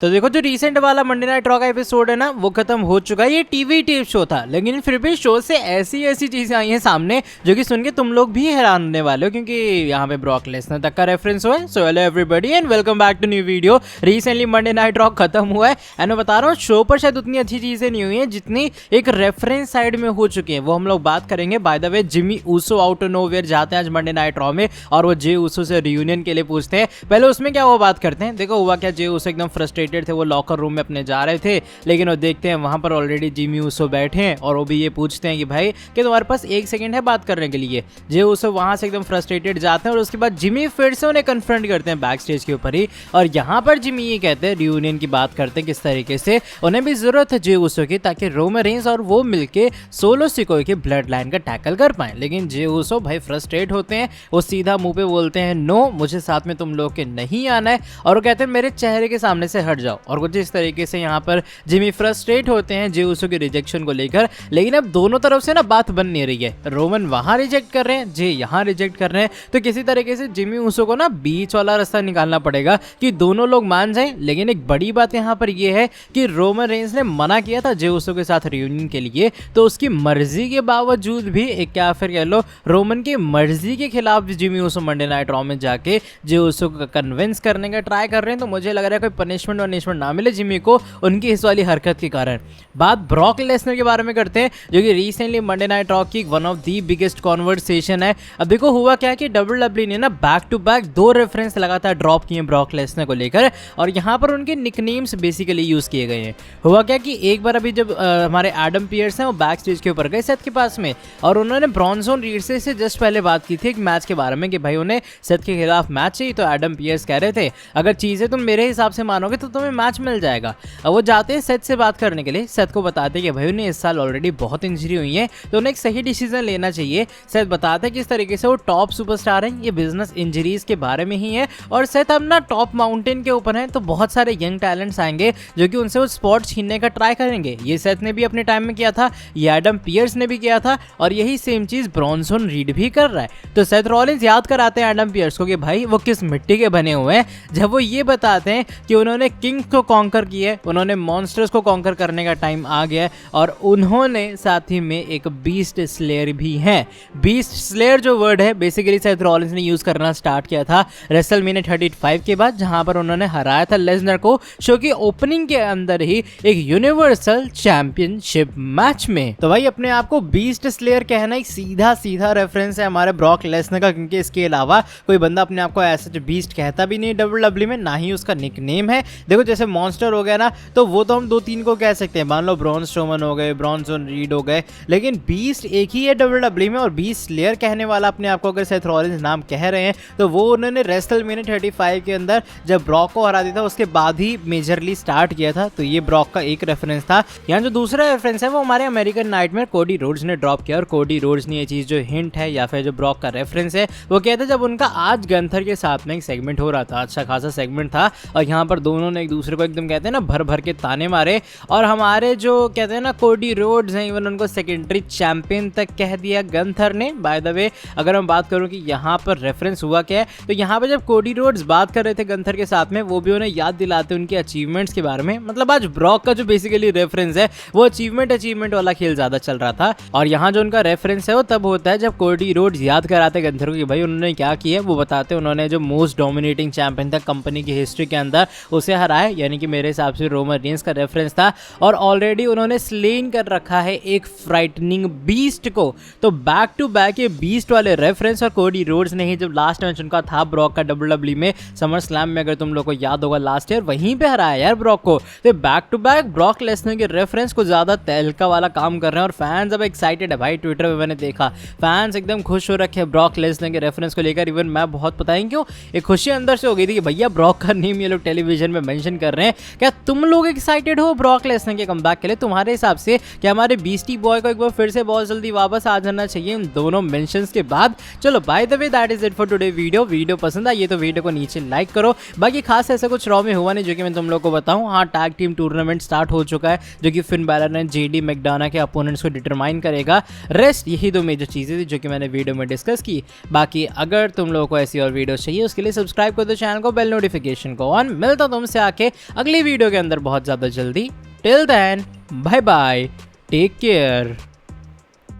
तो देखो जो रिसेंट वाला मंडे नाइट रॉ का एपिसोड है ना वो खत्म हो चुका है। ये टीवी टेप शो था, लेकिन फिर भी शो से ऐसी ऐसी चीजें आई हैं सामने जो कि सुन के तुम लोग भी हैरान होने वाले हो, क्योंकि यहाँ पे ब्रॉक लेसनर तक का रेफरेंस हुआ है। So hello everybody and welcome back to new video. Recently Monday night Raw खत्म हुआ है एंड मैं बता रहा हूँ शो पर शायद उतनी अच्छी चीजें नहीं हुई हैं जितनी एक रेफरेंस साइड में हो चुकी है। वो हम लोग बात करेंगे। By the way Jimmy Uso out of nowhere जाते हैं आज मंडे नाइट रॉ में और वो जे ऊसो से रियूनियन के लिए पूछते हैं। पहले उसमें क्या हुआ बात करते हैं। देखो हुआ क्या, जे ऊसो एकदम फ्रस्ट्रेटेड थे, वो लॉकर रूम में अपने जा रहे थे, लेकिन वो देखते हैं वहां पर ऑलरेडी जिमी ऊसो बैठे हैं और वो भी ये पूछते हैं कि भाई कि तुम्हारे पास 1 सेकंड है बात करने के लिए। जे ऊसो वहां से एकदम फ्रस्ट्रेटेड जाते हैं और उसके बाद जिमी फिर से उन्हें कन्फ्रंट करते हैं बैक स्टेज के ऊपर ही। और यहाँ पर जिमी ये कहते हैं, रियूनियन की बात करते हैं किस तरीके से उन्हें भी जरूरत है जे ऊसो की, ताकि रोमन रेंस और वो मिलके सोलो सिकोई के ब्लड लाइन का टैकल कर पाए। लेकिन जे ऊसो भाई फ्रस्ट्रेट होते हैं, वो सीधा मुंह पे बोलते हैं नो, मुझे साथ में तुम लोग के नहीं आना है, और वो कहते हैं मेरे चेहरे के सामने से हट जाओ। और कुछ इस तरीके से यहाँ पर जिमी फ्रस्ट्रेट होते हैं जे ऊसो के रिजेक्शन को लेकर। लेकिन अब दोनों तरफ से ना बात बन नहीं रही है। रोमन वहां रिजेक्ट कर रहे हैं, जे यहाँ रिजेक्ट कर रहे हैं, तो किसी तरीके से जिमी ऊसो को ना बीच वाला रास्ता निकालना पड़ेगा कि दोनों लोग मान जाएं। लेकिन एक बड़ी बात यहाँ पर यह है कि रोमन रेंस ने मना किया था जे ऊसो के साथ रियूनियन के लिए, तो उसकी मर्जी के बावजूद भी एक क्या फिर कह लो रोमन की मर्जी के खिलाफ भी Jimmy Uso Monday night raw में जाके जे ऊसो को कन्विंस करने का ट्राई कर रहे हैं। तो मुझे लग रहा है कोई पनिशमेंट ना मिले जिमी को उनकी इस वाली हरकत के कारण। बात ब्रॉक लेसनर के बारे में करते हैं, जो कि रिसेंटली मंडे नाइट रॉ की one of the biggest conversation है। अब देखो हुआ क्या कि डब्ल्यूडब्ल्यूई ने ना बैक टू बैक 2 रेफरेंस लगातार ड्रॉप किए ब्रॉक लेसनर को लेकर, और यहाँ पर उनके निकनेम्स बेसिकली यूज किए गए हैं। हुआ क्या कि एक बार अभी जब हमारे एडम पियर्स हैं वो बैक स्टेज के ऊपर गए सेथ के पास में, और उन्होंने ब्रॉन्जन रीड से जस्ट पहले बात की थी एक मैच के बारे में कि भाई उन्हें सेथ के खिलाफ मैच चाहिए। तो एडम पियर्स कह रहे थे अगर चीजें तुम मेरे हिसाब से मानोगे तो तुम्हें मैच मिल जाएगा। अब वो जाते हैं सेथ से बात करने के लिए, सेथ को बताते कि भाई उन्हें इस साल ऑलरेडी बहुत इंजरी हुई है, तो उन्हें एक सही डिसीजन लेना चाहिए। सेथ बताते हैं किस तरीके से वो टॉप सुपरस्टार हैं, ये बिजनेस इंजरीज के बारे में ही है, और सेथ अब ना टॉप माउंटेन के ऊपर है, तो बहुत सारे यंग टैलेंट्स आएंगे जो कि उनसे वो स्पॉट छीनने का ट्राई करेंगे। ये सेथ ने भी अपने टाइम में किया था, ये एडम पियर्स ने भी किया था, और यही सेम चीज ब्रॉन्सन रीड भी कर रहा है। तो सेथ रॉलिंस याद कराते हैं एडम पियर्स को कि भाई वो किस मिट्टी के बने हुए हैं, जब वो ये बताते हैं कि उन्होंने किंग को कॉन्कर किया है, उन्होंने मॉन्स्टर्स को कॉन्कर करने का टाइम आ गया है, और उन्होंने साथ ही में एक बीस्ट स्लेयर भी है। बीस्ट स्लेयर जो वर्ड है बेसिकली सेथ रॉलिंस ने यूज करना स्टार्ट किया था रेसलमेनिया 35 के बाद, जहां पर उन्होंने हराया था लेसनर को शो की ओपनिंग के अंदर ही एक यूनिवर्सल चैंपियनशिप मैच में। तो भाई अपने आप को बीस्ट स्लेयर कहना एक सीधा सीधा रेफरेंस है हमारे ब्रॉक लेसनर का, क्योंकि इसके अलावा कोई बंदा अपने आप को ऐसा बीस्ट कहता भी नहीं डब्ल्यूडब्ल्यूई में, ना ही उसका निकनेम है। देखो जैसे मॉन्स्टर हो गया ना, तो वो तो हम 2-3 को कह सकते हैं, मान लो ब्रॉन स्ट्रोमन हो गए, ब्रॉन्सन रीड हो गए, लेकिन बीस्ट एक ही है डब्ल्यूडब्ल्यूई में। और बीस्ट स्लेयर कहने वाला अपने आप को अगर सेथ रॉलिंस नाम कह रहे हैं, तो वो उन्होंने रेसलमेनिया 35 के अंदर जब ब्रॉक को हरा दिया था उसके बाद ही मेजरली स्टार्ट किया था। तो ये ब्रॉक का एक रेफरेंस था। यहाँ जो दूसरा रेफरेंस है वो हमारे अमेरिकन नाइटमेयर कोडी रोड्स ने ड्रॉप किया, और कोडी रोड्स ने ये चीज जो हिंट है या फिर जो ब्रॉक का रेफरेंस है वो कहते हैं जब उनका आज गंथर के साथ में एक सेगमेंट हो रहा था, अच्छा खासा सेगमेंट था, और यहाँ पर दोनों ने एक दूसरे को एकदम कहते हैं ना भर भर के ताने मारे, और हमारे जो कहते हैं ना कोडी रोड्स हैं इवन उनको सेकेंडरी चैंपियन तक कह दिया गंथर ने। बाय द वे अगर हम बात करूं कि यहाँ पर रेफरेंस हुआ क्या है, तो यहाँ पर जब कोडी रोड्स बात कर रहे थे गंथर के साथ में, वो भी उन्हें याद दिलाते उनके अचीवमेंट्स के बारे में। मतलब आज ब्रॉक का जो बेसिकली रेफरेंस है वो अचीवमेंट वाला खेल ज्यादा चल रहा था, और यहाँ जो उनका रेफरेंस है वो तब होता है जब कोडी रोड्स याद कराते गंथर को कि भाई उन्होंने क्या किया। वो बताते उन्होंने जो मोस्ट डोमिनेटिंग चैंपियन था कंपनी की हिस्ट्री के अंदर उसे हराया, यानी कि मेरे हिसाब से रोमन रेंस का रेफरेंस था, और ऑलरेडी उन्होंने स्लेन कर रखा है एक फ्राइटनिंग बीस्ट को। तो बैक टू बैक ये बीस्ट वाले रेफरेंस, और कोडी रोड्स ने ही जब लास्ट मैच उनका था ब्रॉक का डब्ल्यूडब्ल्यूई में समर स्लैम में, अगर तुम लोग को याद होगा लास्ट ईयर वहीं पे हराया यार ब्रॉक को। तो back to back Brock Lesnar के रेफरेंस को ज्यादा तहलका वाला काम कर रहे हैं, और फैंस अब एक्साइटेड है भाई। ट्विटर पे मैंने देखा फैंस एकदम खुश हो रखे हैं ब्रॉक लेसनर के रेफरेंस को लेकर। इवन मैं बहुत पता है क्यों एक खुशी अंदर से हो गई थी कि भैया ब्रॉक का नेम ये लोग टेलीविजन में मेंशन कर रहे हैं। क्या तुम लोग एक्साइटेड हो ब्रॉक लेसनर के कमबैक के लिए? तुम्हारे हिसाब से क्या हमारे बीस्टी बॉय को एक बार फिर से बहुत जल्दी वापस आ जाना चाहिए इन दोनों मेंशंस के बाद? चलो by the way that is it for today video पसंद आई तो वीडियो को नीचे लाइक करो। बाकी खास ऐसा कुछ रॉ में हुआ नहीं जो कि मैं तुम लोग को बताऊं। हाँ, टैग टीम टूर्नामेंट स्टार्ट हो चुका है जो कि फिन बैलर ने जेडी मैकडोना के अपोनेंट्स को डिटरमाइन करेगा। रेस्ट यही 2 मेजर चीजें थी जो कि मैंने वीडियो में डिस्कस की। बाकी अगर तुम लोगों को ऐसी और वीडियो चाहिए उसके लिए सब्सक्राइब कर दो चैनल को, बेल नोटिफिकेशन को ऑन। मिलता तुमसे आके अगली वीडियो के अंदर बहुत ज़्यादा जल्दी। Till then bye bye, take care.